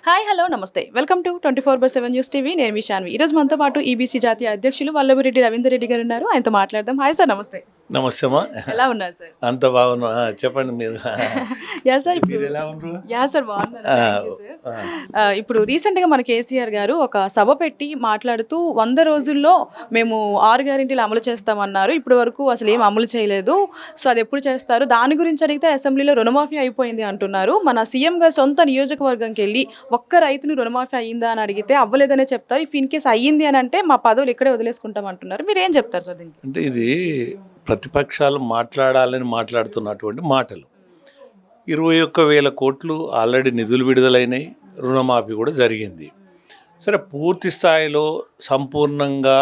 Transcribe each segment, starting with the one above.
Hi hello నమస్తే welcome to 24/7 news TV. నేను మీ శాన్వి. ఈరోజు మనతో పాటు ఈబీసీ జాతీయ అధ్యక్షులు వల్లభరెడ్డి రవీందర్ రెడ్డి గారు ఉన్నారు. ఆయనతో మాట్లాడదాం. హాయ్ సార్, నమస్తే. నమస్తే అమ్మా. ఎలా ఉన్నారు సార్? అంత బాగున్నా. చెప్పండి మీరు. యా సార్, ఇప్పుడు ఎలా ఉన్నారు? యా సార్ బాగున్నాను. ఇప్పుడు రీసెంట్గా మన కేసీఆర్ గారు ఒక సభ పెట్టి మాట్లాడుతూ 100 రోజుల్లో మేము 6 గ్యారెంటీలు అమలు చేస్తామన్నారు. ఇప్పటి వరకు అసలు ఏం అమలు చేయలేదు. సో అది ఎప్పుడు చేస్తారు? దాని గురించి అడిగితే అసెంబ్లీలో రుణమాఫీ అయిపోయింది అంటున్నారు. మన సీఎం గారు సొంత నియోజకవర్గంకి వెళ్ళి ఒక్క రైతుని రుణమాఫీ అయ్యిందా అని అడిగితే అవ్వలేదనే చెప్తారు. ఇఫ్ ఇన్ కేసు అయ్యింది అని అంటే మా పదవులు ఇక్కడే వదిలేసుకుంటాం అంటున్నారు. మీరు ఏం చెప్తారు సార్ దీనికి? అంటే ఇది ప్రతిపక్షాలు మాట్లాడాలని మాట్లాడుతున్నటువంటి మాటలు. 21,000 కోట్లు ఆల్రెడీ నిధులు విడుదలైనాయి, రుణమాఫీ కూడా జరిగింది. సరే, పూర్తి స్థాయిలో సంపూర్ణంగా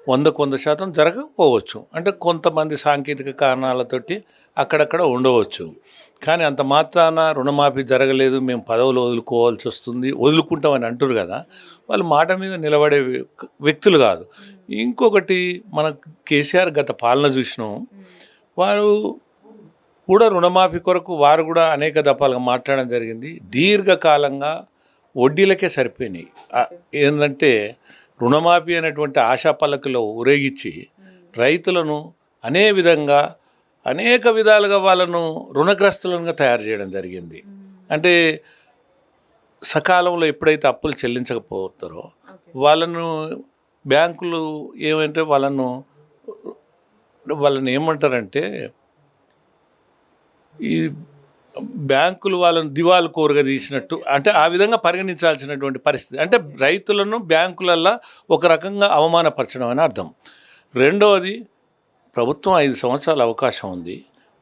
100% జరగకపోవచ్చు. అంటే కొంతమంది సాంకేతిక కారణాలతోటి అక్కడక్కడ ఉండవచ్చు. కానీ అంత మాత్రాన రుణమాఫీ జరగలేదు, మేము పదవులు వదులుకోవాల్సి వస్తుంది, వదులుకుంటామని అంటారు కదా, వాళ్ళు మాట మీద నిలబడే వ్యక్తులు కాదు. ఇంకొకటి, మన కేసీఆర్ గత పాలన చూసినాం. వారు కూడా రుణమాఫీ కొరకు వారు కూడా అనేక దఫాలుగా మాట్లాడడం జరిగింది. దీర్ఘకాలంగా వడ్డీలకే సరిపోయినాయి. ఏంటంటే రుణమాఫీ అనేటువంటి ఆశా పల్లకిలో ఊరేగించి రైతులను అనేక విధాలుగా వాళ్ళను రుణగ్రస్తులుగా తయారు చేయడం జరిగింది. అంటే సకాలంలో ఎప్పుడైతే అప్పులు చెల్లించకపోతారో వాళ్ళను బ్యాంకులు ఏమంటే వాళ్ళని ఏమంటారంటే, ఈ బ్యాంకులు వాళ్ళను దివాలు కోరుగా తీసినట్టు, అంటే ఆ విధంగా పరిగణించాల్సినటువంటి పరిస్థితి. అంటే రైతులను బ్యాంకులల్లో ఒక రకంగా అవమానపరచడం అని అర్థం. రెండవది, ప్రభుత్వం 5 సంవత్సరాల అవకాశం ఉంది,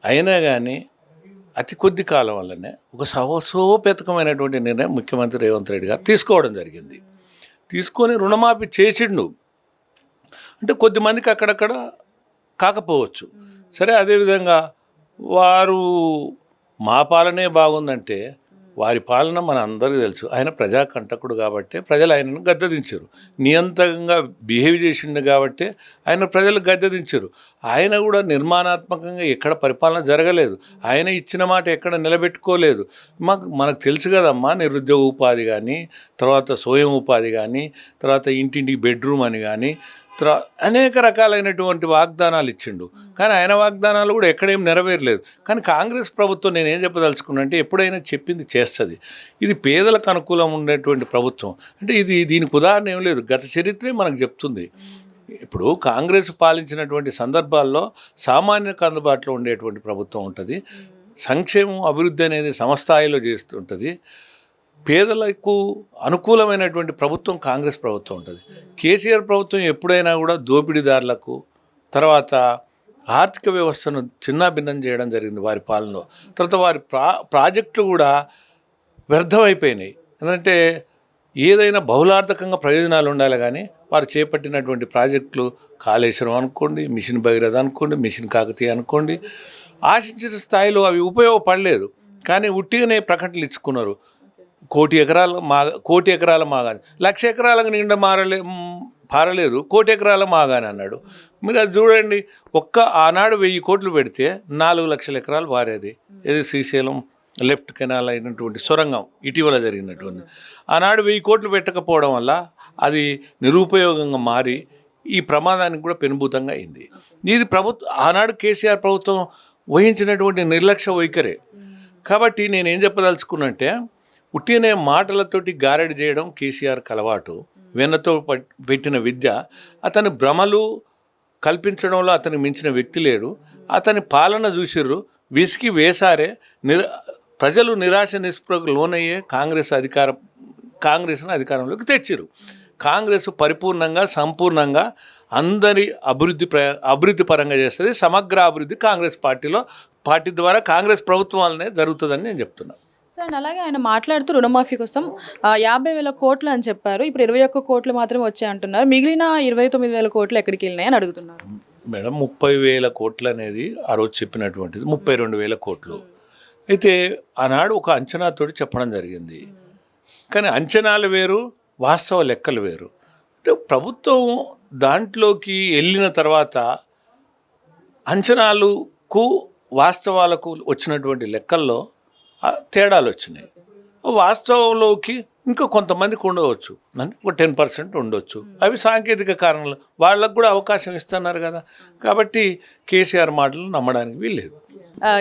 అయినా కానీ అతి కొద్ది కాలం వల్లనే ఒక సహోపేతకమైనటువంటి నిర్ణయం ముఖ్యమంత్రి రేవంత్ రెడ్డి గారు తీసుకోవడం జరిగింది. తీసుకొని రుణమాఫీ చేసిండు. అంటే కొద్దిమందికి అక్కడక్కడ కాకపోవచ్చు. సరే, అదేవిధంగా వారు మా పాలనే బాగుందంటే వారి పాలన మన అందరికీ తెలుసు. ఆయన ప్రజాకంటకుడు కాబట్టి ప్రజలు ఆయనను గద్దెదించారు. నియంత్రణంగా బిహేవ్ చేసిండు కాబట్టి ఆయన ప్రజలు గద్దెదించారు. ఆయన కూడా నిర్మాణాత్మకంగా ఎక్కడ పరిపాలన జరగలేదు. ఆయన ఇచ్చిన మాట ఎక్కడ నిలబెట్టుకోలేదు. మనకు తెలుసు కదమ్మా, నిరుద్యోగ ఉపాధి కానీ, తర్వాత స్వయం ఉపాధి కానీ, తర్వాత ఇంటింటికి బెడ్రూమ్ అని కానీ, అనేక రకాలైనటువంటి వాగ్దానాలు ఇచ్చిండు. కానీ ఆయన వాగ్దానాలు కూడా ఎక్కడేం నెరవేరలేదు. కానీ కాంగ్రెస్ ప్రభుత్వం, నేనేం చెప్పదలుచుకున్నా అంటే, ఎప్పుడైనా చెప్పింది చేస్తుంది. ఇది పేదలకు అనుకూలం ఉండేటువంటి ప్రభుత్వం. అంటే దీనికి ఉదాహరణ ఏం లేదు, గత చరిత్రే మనకు చెప్తుంది. ఇప్పుడు కాంగ్రెస్ పాలించినటువంటి సందర్భాల్లో సామాన్యులకు అందుబాటులో ఉండేటువంటి ప్రభుత్వం ఉంటుంది. సంక్షేమం, అభివృద్ధి అనేది సమస్థాయిలో చేస్తుంటుంది. పేదలకు అనుకూలమైనటువంటి ప్రభుత్వం కాంగ్రెస్ ప్రభుత్వం ఉంటుంది. కేసీఆర్ ప్రభుత్వం ఎప్పుడైనా కూడా దోపిడీదారులకు, తర్వాత ఆర్థిక వ్యవస్థను చిన్నాభిన్నం చేయడం జరిగింది వారి పాలనలో. తర్వాత వారి ప్రాజెక్టులు కూడా వ్యర్థమైపోయినాయి. ఎందుకంటే ఏదైనా బహుళార్థకంగా ప్రయోజనాలు ఉండాలి, కానీ వారు చేపట్టినటువంటి ప్రాజెక్టులు కాళేశ్వరం అనుకోండి, మిషన్ భగీరథ అనుకోండి, మిషన్ కాకతీయ అనుకోండి, ఆశించిన స్థాయిలో అవి ఉపయోగపడలేదు. కానీ ఉట్టిగానే ప్రకటనలు ఇచ్చుకున్నారు. 1,000 ఎకరాల మాగాని, 1,00,000 ఎకరాలకు నిండా పారలేదు, 1,000 ఎకరాల మాగాని అన్నాడు. మీరు అది చూడండి, ఆనాడు 1,000 కోట్లు పెడితే 4 లక్షల ఎకరాలు పారేది. ఇది శ్రీశైలం లెఫ్ట్ కెనాల్ అయినటువంటి సొరంగం ఇటీవల జరిగినటువంటి. ఆనాడు 1,000 కోట్లు పెట్టకపోవడం వల్ల అది నిరుపయోగంగా మారి ఈ ప్రమాదానికి కూడా పెనుభూతంగా అయింది. ఇది ఆనాడు కేసీఆర్ ప్రభుత్వం వహించినటువంటి నిర్లక్ష్య వైఖరే. కాబట్టి నేనేం చెప్పదలుచుకున్నంటే, ఉట్టినే మాటలతోటి గారడి చేయడం కేసీఆర్కి అలవాటు. వెన్నతో పెట్టిన విద్య. అతని భ్రమలు కల్పించడంలో అతనికి మించిన వ్యక్తి లేడు. అతని పాలన చూసిర్రు, విసికి వేసారే. ప్రజలు నిరాశ నిస్పృహకు లోనయ్యే కాంగ్రెస్ను అధికారంలోకి తెచ్చిర్రు. కాంగ్రెస్ పరిపూర్ణంగా, సంపూర్ణంగా అందరి అభివృద్ధి పరంగా చేస్తుంది. సమగ్ర అభివృద్ధి కాంగ్రెస్ పార్టీ ద్వారా, కాంగ్రెస్ ప్రభుత్వం వల్లనే జరుగుతుందని నేను చెప్తున్నాను. సార్, అలాగే ఆయన మాట్లాడుతూ రుణమాఫీ కోసం 50,000 కోట్లు అని చెప్పారు. ఇప్పుడు 21 కోట్లు మాత్రమే వచ్చాయంటున్నారు. మిగిలిన 29,000 కోట్లు ఎక్కడికి వెళ్ళినాయి అని అడుగుతున్నారు. మేడం, 30,000 కోట్లు అనేది ఆ రోజు చెప్పినటువంటిది 32,000 కోట్లు. అయితే ఆనాడు ఒక అంచనాతోటి చెప్పడం జరిగింది. కానీ అంచనాలు వేరు, వాస్తవ లెక్కలు వేరు. అంటే ప్రభుత్వం దాంట్లోకి వెళ్ళిన తర్వాత అంచనాలకు వాస్తవాలకు వచ్చినటువంటి లెక్కల్లో తేడాలు వచ్చినాయి. వాస్తవంలోకి ఇంకా కొంతమందికి ఉండవచ్చు, అంటే ఒక 10% ఉండొచ్చు. అవి సాంకేతిక కారణాలు, వాళ్ళకు కూడా అవకాశం ఇస్తున్నారు కదా. కాబట్టి కేసీఆర్ మాటలు నమ్మడానికి వీల్లేదు.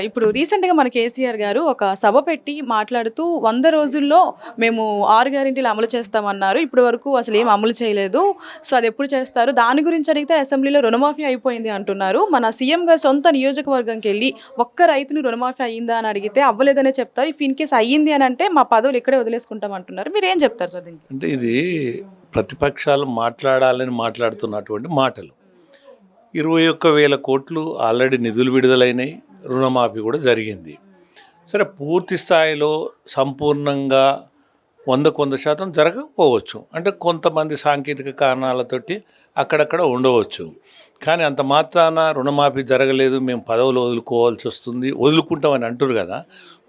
ఇప్పుడు రీసెంట్గా మన కేసీఆర్ గారు ఒక సభ పెట్టి మాట్లాడుతూ 100 రోజుల్లో మేము 6 గ్యారెంటీలు అమలు చేస్తామన్నారు. ఇప్పటి వరకు అసలు ఏం అమలు చేయలేదు. సో అది ఎప్పుడు చేస్తారు? దాని గురించి అడిగితే అసెంబ్లీలో రుణమాఫీ అయిపోయింది అంటున్నారు. మన సీఎం గారు సొంత నియోజకవర్గంకి వెళ్ళి ఒక్క రైతుని రుణమాఫీ అయ్యిందా అని అడిగితే అవ్వలేదనే చెప్తారు. ఇఫ్ ఇన్ కేస్ అయ్యింది అని అంటే మా పదవులు ఇక్కడే వదిలేసుకుంటాం అంటున్నారు. మీరు ఏం చెప్తారు సార్ దీనికి? అంటే ఇది ప్రతిపక్షాలు మాట్లాడాలని మాట్లాడుతున్నటువంటి మాటలు. 21,000 కోట్లు ఆల్రెడీ నిధులు విడుదలైనాయి, రుణమాఫీ కూడా జరిగింది. సరే, పూర్తి స్థాయిలో సంపూర్ణంగా 100% జరగకపోవచ్చు. అంటే కొంతమంది సాంకేతిక కారణాలతోటి అక్కడక్కడ ఉండవచ్చు. కానీ అంత మాత్రాన రుణమాఫీ జరగలేదు, మేము పదవులు వదులుకోవాల్సి వస్తుంది, వదులుకుంటామని అంటారు కదా.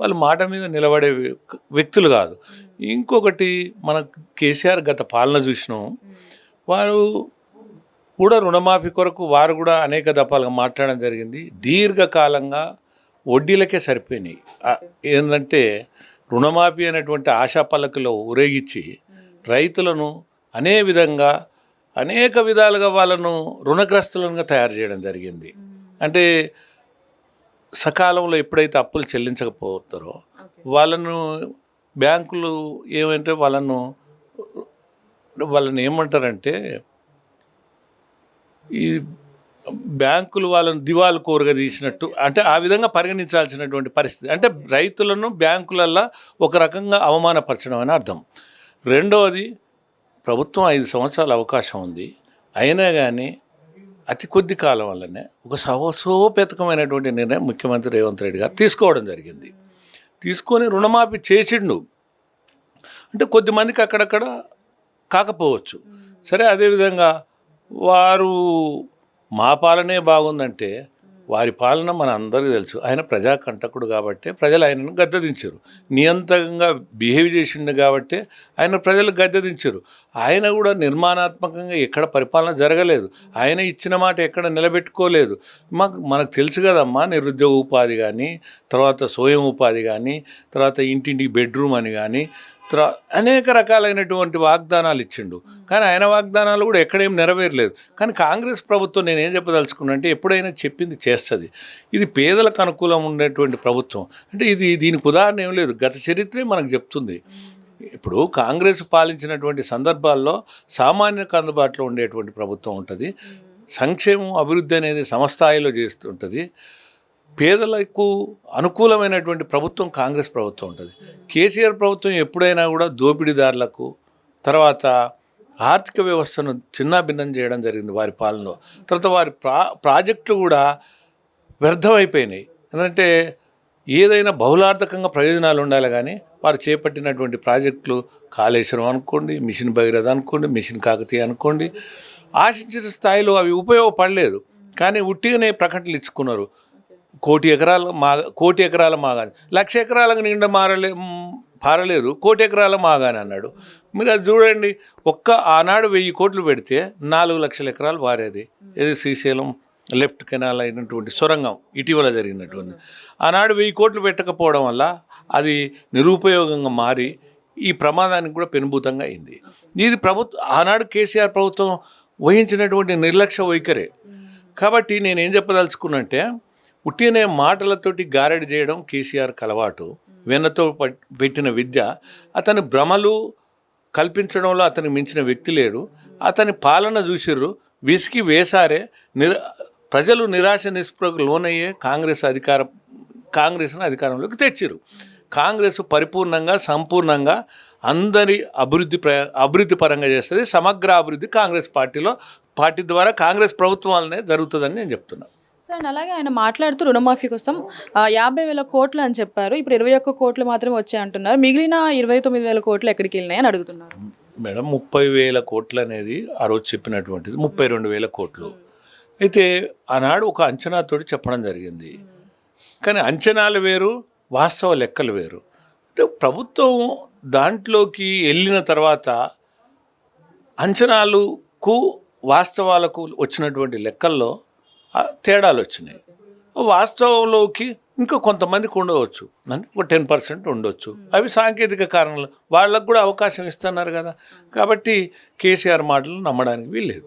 వాళ్ళు మాట మీద నిలబడే వ్యక్తులు కాదు. ఇంకొకటి, మన కేసీఆర్ గత పాలన చూసినాం. వారు కూడా రుణమాఫీ కొరకు వారు కూడా అనేక దఫాలుగా మాట్లాడడం జరిగింది. దీర్ఘకాలంగా వడ్డీలకే సరిపోయినాయి. ఏంటంటే రుణమాఫీ అనేటువంటి ఆశా పల్లకిలో ఊరేగించి రైతులను అనేక విధాలుగా వాళ్ళను రుణగ్రస్తులుగా తయారు చేయడం జరిగింది. అంటే సకాలంలో ఎప్పుడైతే అప్పులు చెల్లించకపోతారో వాళ్ళను బ్యాంకులు వాళ్ళని ఏమంటారంటే, ఈ బ్యాంకులు వాళ్ళను దివాలు కోరుగా తీసినట్టు, అంటే ఆ విధంగా పరిగణించాల్సినటువంటి పరిస్థితి. అంటే రైతులను బ్యాంకులల్లో ఒక రకంగా అవమానపరచడం అని అర్థం. రెండవది, ప్రభుత్వం 5 సంవత్సరాల అవకాశం ఉంది, అయినా కానీ అతి కొద్ది కాలం వల్లనే ఒక సహోపేతకమైనటువంటి నిర్ణయం ముఖ్యమంత్రి రేవంత్ రెడ్డి గారు తీసుకోవడం జరిగింది. తీసుకొని రుణమాఫీ చేసిండు. అంటే కొద్దిమందికి అక్కడక్కడ కాకపోవచ్చు. సరే, అదేవిధంగా వారు మా పాలనే బాగుందంటే వారి పాలన మన అందరికీ తెలుసు. ఆయన ప్రజాకంటకుడు కాబట్టి ప్రజలు ఆయనను గద్దెదించారు. నియంత్రణగా బిహేవ్ చేసిండు కాబట్టి ఆయన ప్రజలు గద్దెదించారు. ఆయన కూడా నిర్మాణాత్మకంగా ఎక్కడ పరిపాలన జరగలేదు. ఆయన ఇచ్చిన మాట ఎక్కడ నిలబెట్టుకోలేదు. మనకు తెలుసు కదమ్మా, నిరుద్యోగ ఉపాధి కానీ, తర్వాత స్వయం ఉపాధి కానీ, తర్వాత ఇంటింటికి బెడ్రూమ్ అని కానీ, అనేక రకాలైనటువంటి వాగ్దానాలు ఇచ్చిండు. కానీ ఆయన వాగ్దానాలు కూడా ఎక్కడేం నెరవేరలేదు. కానీ కాంగ్రెస్ ప్రభుత్వం, నేనేం చెప్పదలుచుకున్నా అంటే, ఎప్పుడైనా చెప్పింది చేస్తుంది. ఇది పేదలకు అనుకూలం ఉండేటువంటి ప్రభుత్వం. అంటే దీనికి ఉదాహరణ ఏం లేదు, గత చరిత్రే మనకు చెప్తుంది. ఇప్పుడు కాంగ్రెస్ పాలించినటువంటి సందర్భాల్లో సామాన్యులకు అందుబాటులో ఉండేటువంటి ప్రభుత్వం ఉంటుంది. సంక్షేమం, అభివృద్ధి అనేది సమస్థాయిలో చేస్తుంటుంది. పేదలకు అనుకూలమైనటువంటి ప్రభుత్వం కాంగ్రెస్ ప్రభుత్వం ఉంటుంది. కేసీఆర్ ప్రభుత్వం ఎప్పుడైనా కూడా దోపిడీదారులకు, తర్వాత ఆర్థిక వ్యవస్థను చిన్నాభిన్నం చేయడం జరిగింది వారి పాలనలో. తర్వాత వారి ప్రాజెక్టులు కూడా వ్యర్థమైపోయినాయి. ఎందుకంటే ఏదైనా బహుళార్థకంగా ప్రయోజనాలు ఉండాలి, కానీ వారు చేపట్టినటువంటి ప్రాజెక్టులు కాళేశ్వరం అనుకోండి, మిషన్ భగీరథ అనుకోండి, మిషన్ కాకతీయ అనుకోండి, ఆశించిన స్థాయిలో అవి ఉపయోగపడలేదు. కానీ ఉట్టిగానే ప్రకటనలు ఇచ్చుకున్నారు. 1,000 ఎకరాల మాగాని, 1,00,000 ఎకరాలకు నిండా పారలేదు, 1,000 ఎకరాల మాగాని అన్నాడు. మీరు అది చూడండి, ఆనాడు 1000 కోట్లు పెడితే 4,00,000 ఎకరాలు పారేది. ఇది శ్రీశైలం లెఫ్ట్ కెనాల్ అయినటువంటి సొరంగం ఇటీవల జరిగినటువంటి. ఆనాడు 1000 కోట్లు పెట్టకపోవడం వల్ల అది నిరుపయోగంగా మారి ఈ ప్రమాదానికి కూడా పెనుభూతంగా అయింది. ఇది ఆనాడు కేసీఆర్ ప్రభుత్వం వహించినటువంటి నిర్లక్ష్య వైఖరే. కాబట్టి నేనేం చెప్పదలుచుకున్నంటే, ఉట్టినే మాటలతోటి గారడి చేయడం కేసీఆర్కి అలవాటు. వెన్నతో పెట్టిన విద్య. అతని భ్రమలు కల్పించడంలో అతనికి మించిన వ్యక్తి లేడు. అతని పాలన చూసిర్రు, విసికి వేసారే. ప్రజలు నిరాశ నిస్పృహకు లోనయ్యే కాంగ్రెస్ను అధికారంలోకి తెచ్చిరు. కాంగ్రెస్ పరిపూర్ణంగా, సంపూర్ణంగా అందరి అభివృద్ధి పరంగా చేస్తుంది. సమగ్ర అభివృద్ధి కాంగ్రెస్ పార్టీ ద్వారా, కాంగ్రెస్ ప్రభుత్వం వల్లనే జరుగుతుందని నేను చెప్తున్నాను. సార్, అలాగే ఆయన మాట్లాడుతూ రుణమాఫీ కోసం 50,000 కోట్లు అని చెప్పారు. ఇప్పుడు 21 కోట్లు మాత్రమే వచ్చాయి అంటున్నారు. మిగిలిన 29,000 కోట్లు ఎక్కడికి వెళ్ళినాయి అని అడుగుతున్నారు. మేడం, 30,000 కోట్లు అనేది ఆ రోజు చెప్పినటువంటిది 32,000 కోట్లు. అయితే ఆనాడు ఒక అంచనాతోటి చెప్పడం జరిగింది. కానీ అంచనాలు వేరు, వాస్తవ లెక్కలు వేరు. అంటే ప్రభుత్వం దాంట్లోకి వెళ్ళిన తర్వాత అంచనాలకు వాస్తవాలకు వచ్చినటువంటి లెక్కల్లో తేడాలు వచ్చినాయి. వాస్తవంలోకి ఇంకా కొంతమందికి ఉండవచ్చు, అంటే ఒక 10% ఉండొచ్చు. అవి సాంకేతిక కారణాలు, వాళ్ళకు కూడా అవకాశం ఇస్తున్నారు కదా. కాబట్టి కేసీఆర్ మాటలు నమ్మడానికి వీల్లేదు.